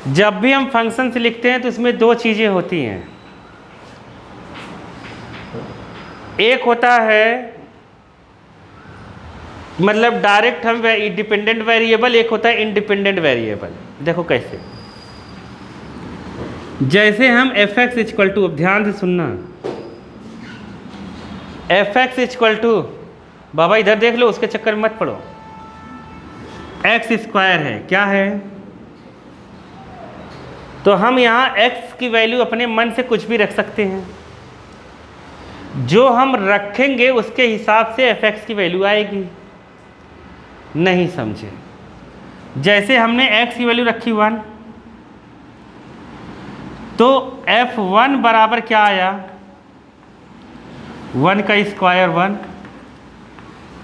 जब भी हम फंक्शन से लिखते हैं तो इसमें दो चीज़ें होती हैं। एक होता है मतलब डायरेक्ट हम डिपेंडेंट वेरिएबल, एक होता है इंडिपेंडेंट वेरिएबल। देखो कैसे, जैसे हम एफ एक्स इक्वल टू, ध्यान से सुनना, एफ एक्स इक्वल टू, बाबा इधर देख लो, उसके चक्कर में मत पड़ो, एक्स स्क्वायर है, क्या है, तो हम यहाँ x की वैल्यू अपने मन से कुछ भी रख सकते हैं, जो हम रखेंगे उसके हिसाब से fx की वैल्यू आएगी। नहीं समझे? जैसे हमने x की वैल्यू रखी 1, तो f1 बराबर क्या आया, 1 का स्क्वायर 1,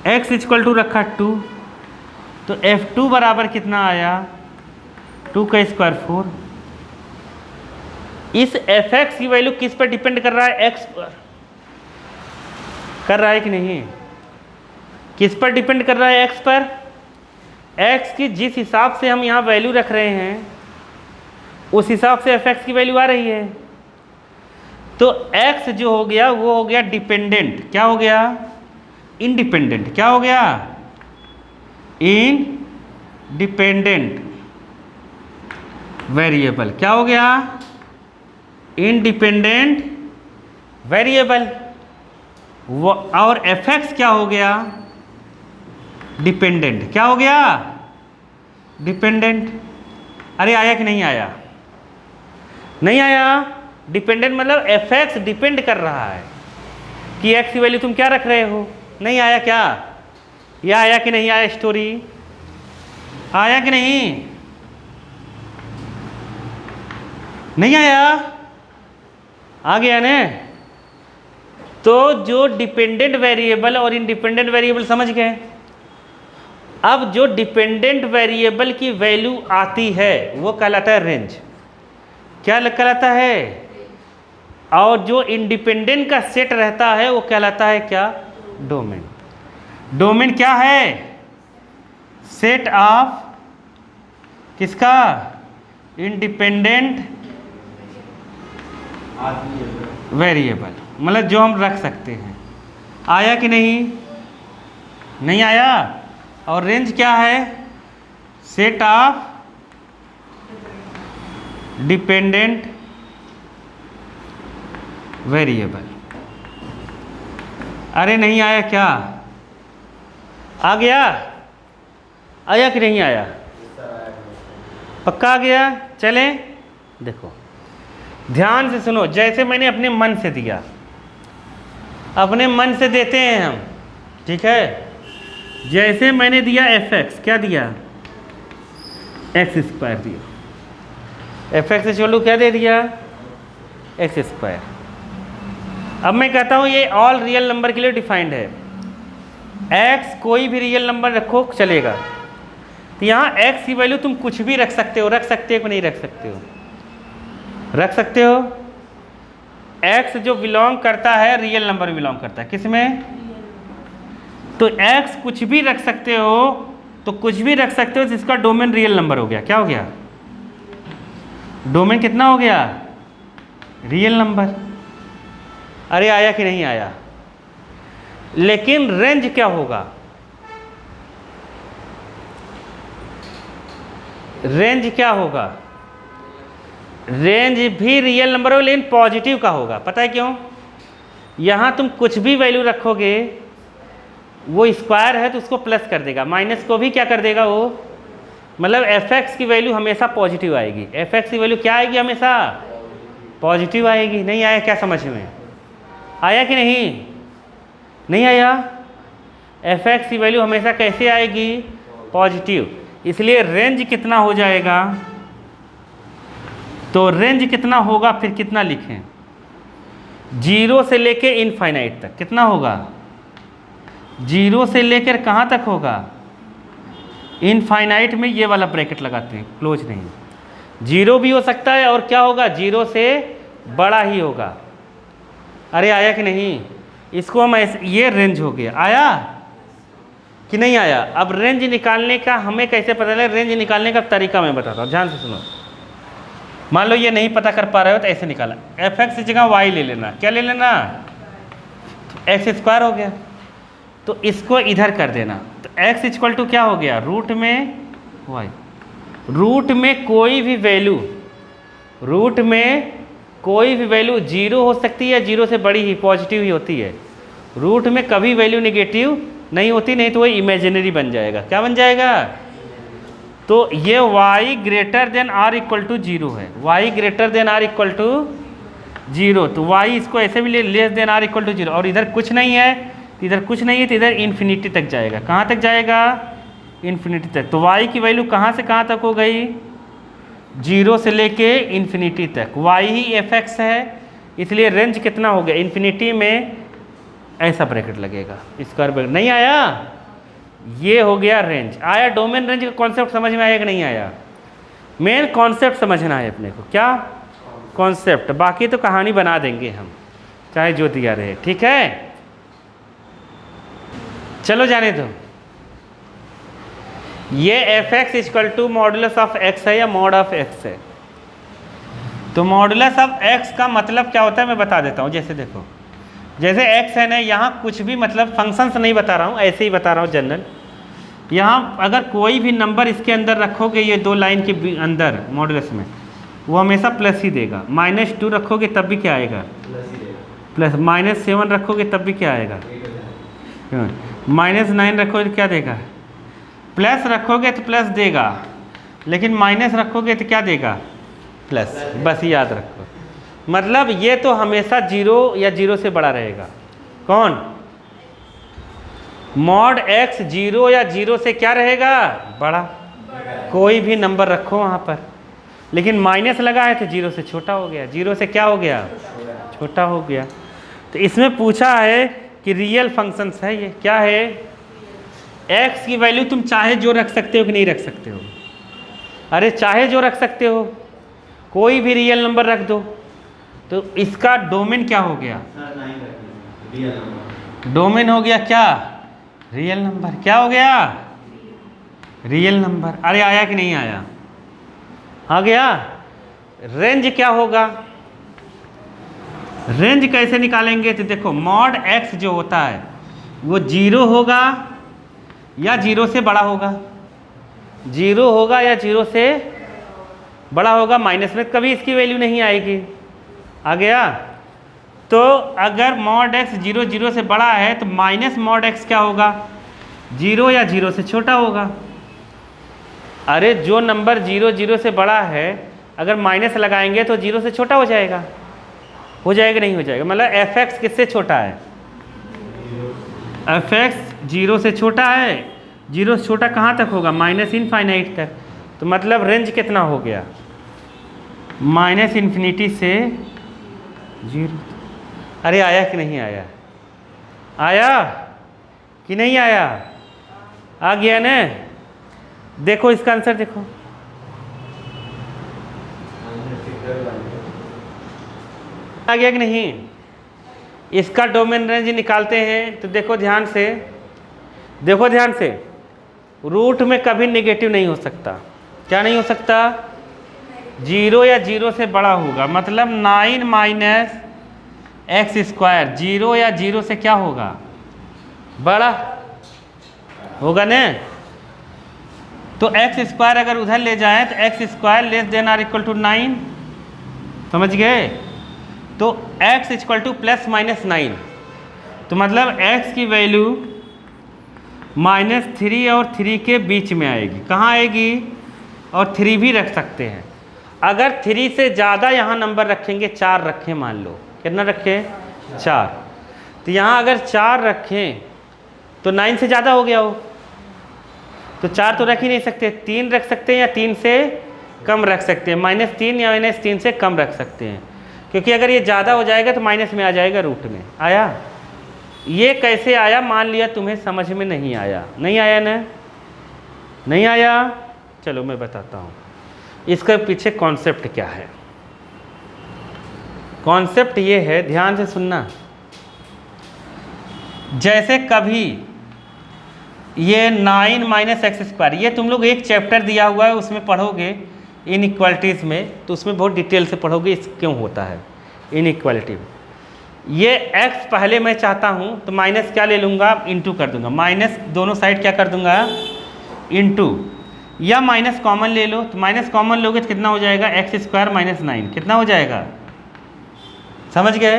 x इक्वल टू रखा 2, तो f2 बराबर कितना आया, 2 का स्क्वायर 4। इस fx की वैल्यू किस पर डिपेंड कर रहा है, x पर कर रहा है कि नहीं, किस पर डिपेंड कर रहा है, x पर। x की जिस हिसाब से हम यहाँ वैल्यू रख रहे हैं उस हिसाब से fx की वैल्यू आ रही है। तो x जो हो गया वो हो गया डिपेंडेंट, क्या हो गया, इंडिपेंडेंट, क्या हो गया, इंडिपेंडेंट वेरिएबल, क्या हो गया, इंडिपेंडेंट वेरिएबल। और fx क्या हो गया, डिपेंडेंट, क्या हो गया, डिपेंडेंट। अरे आया कि नहीं आया, नहीं आया। डिपेंडेंट मतलब fx डिपेंड कर रहा है कि x की वैल्यू तुम क्या रख रहे हो। नहीं आया क्या, या आया कि नहीं आया, स्टोरी आया कि नहीं, नहीं आया, आ गया ने। तो जो डिपेंडेंट वेरिएबल और इंडिपेंडेंट वेरिएबल समझ गए। अब जो डिपेंडेंट वेरिएबल की वैल्यू आती है वो कहलाता है रेंज, क्या कहलाता है, और जो इंडिपेंडेंट का सेट रहता है वो कहलाता है क्या, डोमेन। डोमेन क्या है, सेट ऑफ किसका, इंडिपेंडेंट वेरिएबल, मतलब जो हम रख सकते हैं। आया कि नहीं, नहीं आया। और रेंज क्या है, सेट ऑफ डिपेंडेंट वेरिएबल। अरे नहीं आया क्या, आ गया, आया कि नहीं आया, पक्का आ गया। चले देखो ध्यान से सुनो, जैसे मैंने अपने मन से दिया, अपने मन से देते हैं हम, ठीक है। जैसे मैंने दिया fx, क्या दिया, एक्स स्क्वायर दिया, fx चलो क्या दे दिया, एक्स स्क्वायर। अब मैं कहता हूँ ये ऑल रियल नंबर के लिए डिफाइंड है, x कोई भी रियल नंबर रखो चलेगा। तो यहाँ x की वैल्यू तुम कुछ भी रख सकते हो, रख सकते हो कि नहीं रख सकते हो, रख सकते हो। x जो बिलोंग करता है, रियल नंबर बिलोंग करता है, किसमें, तो x कुछ भी रख सकते हो, तो कुछ भी रख सकते हो जिसका डोमेन रियल नंबर हो गया, क्या हो गया, डोमेन कितना हो गया, रियल नंबर। अरे आया कि नहीं आया। लेकिन रेंज क्या होगा, रेंज क्या होगा, रेंज भी रियल नंबर हो लेकिन पॉजिटिव का होगा। पता है क्यों, यहाँ तुम कुछ भी वैल्यू रखोगे, वो स्क्वायर है तो उसको प्लस कर देगा, माइनस को भी क्या कर देगा वो, मतलब fx की वैल्यू हमेशा पॉजिटिव आएगी। fx की वैल्यू क्या आएगी, हमेशा पॉजिटिव आएगी। नहीं आया क्या समझ में, आया कि नहीं, नहीं आया। fx की वैल्यू हमेशा कैसे आएगी, पॉजिटिव। इसलिए रेंज कितना हो जाएगा, तो रेंज कितना होगा, फिर कितना लिखें, 0 से लेके इनफाइनाइट तक कितना होगा, 0 से लेकर कहाँ तक होगा, इनफाइनाइट में ये वाला ब्रैकेट लगाते हैं, क्लोज नहीं, 0 भी हो सकता है और क्या होगा, 0 से बड़ा ही होगा। अरे आया कि नहीं, इसको हम ऐसे, ये रेंज हो गया, आया कि नहीं आया। अब रेंज निकालने का हमें कैसे पता चले, रेंज निकालने का तरीका मैं बताता हूँ, ध्यान से सुनो। मान लो ये नहीं पता कर पा रहे हो तो ऐसे निकाला, एफ एक्स की जगह वाई ले लेना, क्या ले लेना, एक्स स्क्वायर हो गया, तो इसको इधर कर देना, तो एक्स इक्वल टू क्या हो गया, रूट में वाई। रूट में कोई भी वैल्यू, रूट में कोई भी वैल्यू जीरो हो सकती है, जीरो से बड़ी ही पॉजिटिव ही होती है, रूट में कभी वैल्यू नेगेटिव नहीं होती, नहीं तो वो इमेजिनरी बन जाएगा। क्या बन जाएगा, तो ये y greater than or equal to zero है, y greater than or equal to zero, तो y इसको ऐसे भी less than or equal to zero, और इधर कुछ नहीं है, इधर कुछ नहीं है, तो इधर इन्फिनिटी तक जाएगा। कहाँ तक जाएगा, इन्फिनिटी तक। तो y की वैल्यू कहाँ से कहाँ तक हो गई, जीरो से लेके इन्फिनिटी तक। y ही एफ एक्स है, इसलिए रेंज कितना हो गया, इन्फिनिटी में ऐसा ब्रैकेट लगेगा, स्क्वायर ब्रैकेट। नहीं आया, ये हो गया रेंज। आया डोमेन रेंज का कॉन्सेप्ट समझ में आया कि नहीं आया, मेन कॉन्सेप्ट समझना है अपने को, क्या कॉन्सेप्ट, बाकी तो कहानी बना देंगे हम, चाहे जो दिया रहे, ठीक है। चलो जाने दो, ये F X equal to modulus of X है या मॉड ऑफ एक्स है। तो मॉडुलस ऑफ एक्स का मतलब क्या होता है मैं बता देता हूँ। जैसे देखो, जैसे एक्स है ना, यहाँ कुछ भी मतलब फंक्शंस नहीं बता रहा हूँ, ऐसे ही बता रहा हूँ जनरल। यहाँ अगर कोई भी नंबर इसके अंदर रखोगे, ये दो लाइन के अंदर मॉडुलस में, वो हमेशा प्लस ही देगा। -2 रखोगे तब भी क्या आएगा, प्लस। -7 रखोगे तब भी क्या आएगा, -9 रखोगे तो क्या देगा, प्लस रखोगे तो प्लस देगा, लेकिन माइनस रखोगे तो क्या देगा, प्लस। बस याद रखो, मतलब ये तो हमेशा जीरो या जीरो से बड़ा रहेगा। कौन, मॉड एक्स जीरो या जीरो से क्या रहेगा, बड़ा। कोई भी नंबर रखो वहाँ पर, लेकिन माइनस लगा है तो जीरो से छोटा हो गया, जीरो से क्या हो गया, छोटा हो गया। तो इसमें पूछा है कि रियल फंक्शंस है ये, क्या है, एक्स की वैल्यू तुम चाहे जो रख सकते हो कि नहीं रख सकते हो, अरे चाहे जो रख सकते हो, कोई भी रियल नंबर रख दो। तो इसका डोमेन क्या हो गया, डोमेन हो गया क्या, रियल नंबर। क्या हो गया, रियल नंबर। अरे आया कि नहीं आया, आ गया। रेंज क्या होगा, रेंज कैसे निकालेंगे, तो देखो मॉड एक्स जो होता है वो जीरो होगा या जीरो से बड़ा होगा, जीरो होगा या जीरो से बड़ा होगा, माइनस में कभी इसकी वैल्यू नहीं आएगी। आ गया। तो अगर मॉड एक्स जीरो जीरो से बड़ा है तो माइनस मॉड एक्स क्या होगा, जीरो या जीरो से छोटा होगा। अरे जो नंबर जीरो जीरो से बड़ा है अगर माइनस लगाएंगे तो जीरो से छोटा हो जाएगा, हो जाएगा नहीं हो जाएगा, मतलब एफ एक्स किससे छोटा है, एफ एक्स जीरो से छोटा है, जीरो से छोटा कहाँ तक होगा, माइनस इनफाइनाइट तक। तो मतलब रेंज कितना हो गया, माइनस इन्फिनिटी से जीरो। अरे आया कि नहीं आया, आया कि नहीं आया, आ गया ना। देखो इसका आंसर देखो, आ गया कि नहीं। इसका डोमेन रेंज निकालते हैं तो देखो ध्यान से, देखो ध्यान से, रूट में कभी नेगेटिव नहीं हो सकता। क्या नहीं हो सकता, जीरो या जीरो से बड़ा होगा, मतलब 9 माइनस एक्स स्क्वायर, जीरो या जीरो से क्या होगा, बड़ा होगा ना। तो एक्स स्क्वायर अगर उधर ले जाएं तो X square less than or equal to 9, समझ गए। तो x equal to plus minus 9, तो मतलब x की वैल्यू -3 और 3 के बीच में आएगी। कहाँ आएगी, और 3 भी रख सकते हैं। अगर 3 से ज़्यादा यहाँ नंबर रखेंगे, 4 रखें मान लो, कितना रखें, 4, तो यहाँ अगर 4 रखें तो 9 से ज़्यादा हो गया हो, तो 4 तो रख ही नहीं सकते, 3 रख सकते हैं या 3 से कम रख सकते हैं, -3 या -3 से कम रख सकते हैं, क्योंकि अगर ये ज़्यादा हो जाएगा तो माइनस में आ जाएगा, रूट में आया। ये कैसे आया, मान लिया तुम्हें समझ में नहीं आया, नहीं आया ना, नहीं आया। चलो मैं बताता हूँ इसके पीछे कॉन्सेप्ट क्या है। कॉन्सेप्ट ये है, ध्यान से सुनना। जैसे कभी ये 9 माइनस एक्स स्क्वायर, ये तुम लोग एक चैप्टर दिया हुआ है उसमें पढ़ोगे, इनइक्वालिटीज़ में, तो उसमें बहुत डिटेल से पढ़ोगे इस क्यों होता है इनइक्वालिटी। ये x पहले मैं चाहता हूँ तो माइनस क्या ले लूँगा, इंटू कर दूंगा, माइनस दोनों साइड क्या कर दूंगा, इंटू, या माइनस कॉमन ले लो, तो माइनस कॉमन लोगे तो कितना हो जाएगा, x² - 9 कितना हो जाएगा, समझ गए।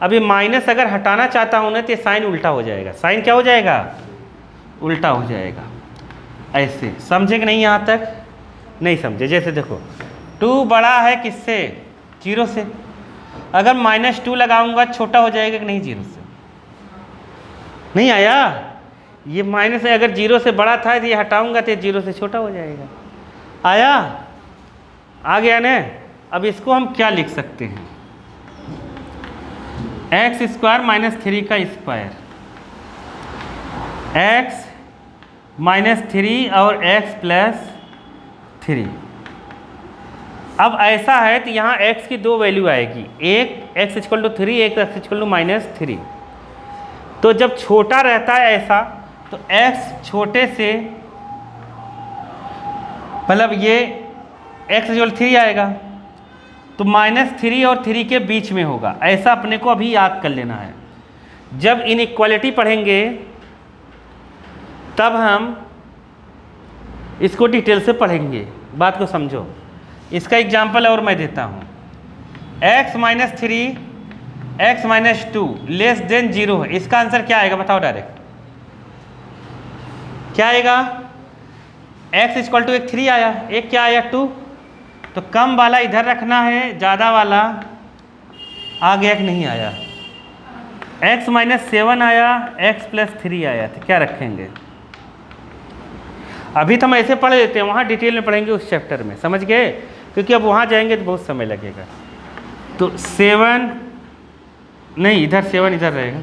अभी माइनस अगर हटाना चाहता हूँ ना तो साइन उल्टा हो जाएगा, साइन क्या हो जाएगा, उल्टा हो जाएगा। ऐसे समझे कि नहीं, यहाँ तक नहीं समझे। जैसे देखो 2 बड़ा है किससे, 0 से, अगर -2 लगाऊंगा छोटा हो जाएगा कि नहीं 0 से, नहीं आया, ये माइनस है, अगर 0 से बड़ा था तो ये हटाऊंगा तो 0 से छोटा हो जाएगा, आया, आ गया ना। अब इसको हम क्या लिख सकते हैं, x² - 3 का स्क्वायर, x - 3 और x + 3। अब ऐसा है तो यहाँ x की 2 वैल्यू आएगी, एक x = 3, एक x = -3। तो जब छोटा रहता है ऐसा तो x छोटे से, मतलब ये x = 3 आएगा, तो -3 और 3 के बीच में होगा, ऐसा अपने को अभी याद कर लेना है। जब इनइक्वालिटी पढ़ेंगे तब हम इसको डिटेल से पढ़ेंगे, बात को समझो। इसका एग्जाम्पल और मैं देता हूँ, x - 3 x - 2 < 0 है, इसका आंसर क्या आएगा बताओ डायरेक्ट, क्या आएगा, x = एक 3 आया, एक क्या आया 2, तो कम वाला इधर रखना है, ज़्यादा वाला आ गया कि नहीं आया, x - 7 आया, x + 3 आया, तो क्या रखेंगे। अभी तो हम ऐसे पढ़ लेते हैं, वहाँ डिटेल में पढ़ेंगे उस चैप्टर में, समझ गए, क्योंकि अब वहाँ जाएंगे तो बहुत समय लगेगा। तो 7 नहीं, इधर 7 इधर रहेगा,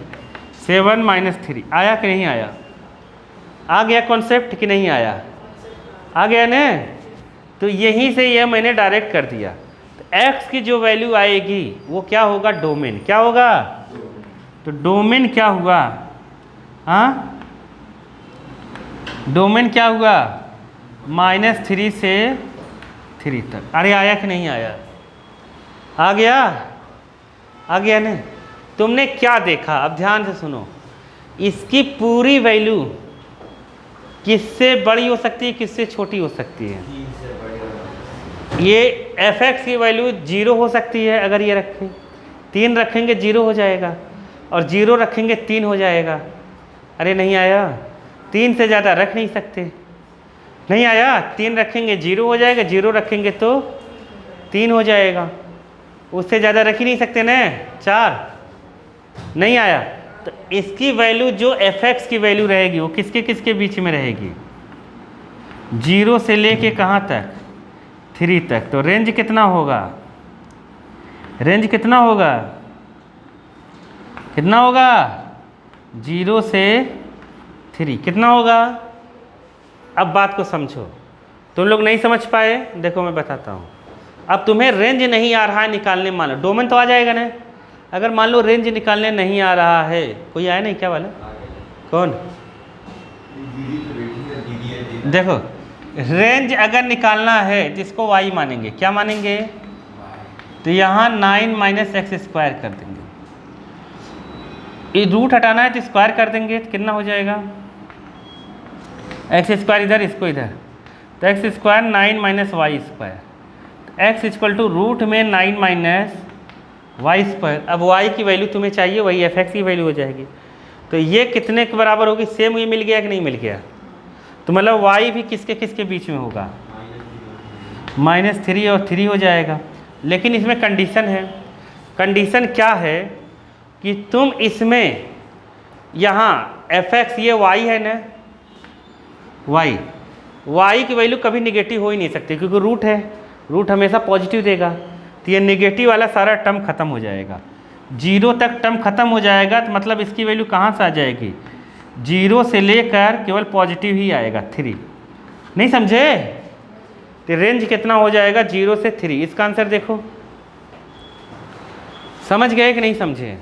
7 - 3 आया कि नहीं आया, आ गया कॉन्सेप्ट कि नहीं आया, आ गया ना। तो यहीं से यह मैंने डायरेक्ट कर दिया, तो x की जो वैल्यू आएगी वो क्या होगा, डोमेन, क्या होगा, तो डोमेन क्या हुआ, हाँ डोमेन क्या हुआ, -3 से 3 तक। अरे आया कि नहीं आया, आ गया, आ गया ना। तुमने क्या देखा, अब ध्यान से सुनो, इसकी पूरी वैल्यू किससे बड़ी हो सकती है, किससे छोटी हो सकती है, ये f(x) की वैल्यू 0 हो सकती है, अगर ये रखें 3 रखेंगे 0 हो जाएगा, और 0 रखेंगे 3 हो जाएगा। अरे नहीं आया, 3 से ज़्यादा रख नहीं सकते, नहीं आया, 3 रखेंगे 0 हो जाएगा, 0 रखेंगे तो 3 हो जाएगा, उससे ज़्यादा रख ही नहीं सकते ना, 4, नहीं आया। तो इसकी वैल्यू जो f(x) की वैल्यू रहेगी वो किसके किसके बीच में रहेगी, 0 से लेके कहाँ तक, 3 तक। तो रेंज कितना होगा, रेंज कितना होगा, कितना होगा, 0 से 3 कितना होगा। अब बात को समझो, तुम लोग नहीं समझ पाए, देखो मैं बताता हूँ। अब तुम्हें रेंज नहीं आ रहा है निकालने, मान लो डोमेन तो आ जाएगा ना, अगर मान लो रेंज निकालने नहीं आ रहा है, कोई आया नहीं क्या वाला, कौन, देखो रेंज अगर निकालना है जिसको y मानेंगे, क्या मानेंगे, तो यहाँ 9 - x² कर देंगे, ये रूट हटाना है तो स्क्वायर कर देंगे, तो कितना हो जाएगा, x² इधर, इसको इधर, तो x² 9 - y², x = रूट में 9 - y²। अब y की वैल्यू तुम्हें चाहिए, वही f(x) की वैल्यू हो जाएगी, तो ये कितने के बराबर होगी, सेम ये मिल गया कि नहीं मिल गया, तो मतलब y भी किसके किसके बीच में होगा, -3 और 3 हो जाएगा। लेकिन इसमें कंडीशन है, कंडीशन क्या है कि तुम इसमें यहाँ f(x) ये y है ना, y की वैल्यू कभी निगेटिव हो ही नहीं सकती, क्योंकि रूट है, रूट हमेशा पॉजिटिव देगा, तो ये निगेटिव वाला सारा टर्म खत्म हो जाएगा, 0 तक टर्म खत्म हो जाएगा, तो मतलब इसकी वैल्यू कहाँ से आ जाएगी, 0 से लेकर केवल पॉजिटिव ही आएगा, 3, नहीं समझे। तो रेंज कितना हो जाएगा, 0 से 3, इसका आंसर देखो, समझ गए कि नहीं समझे।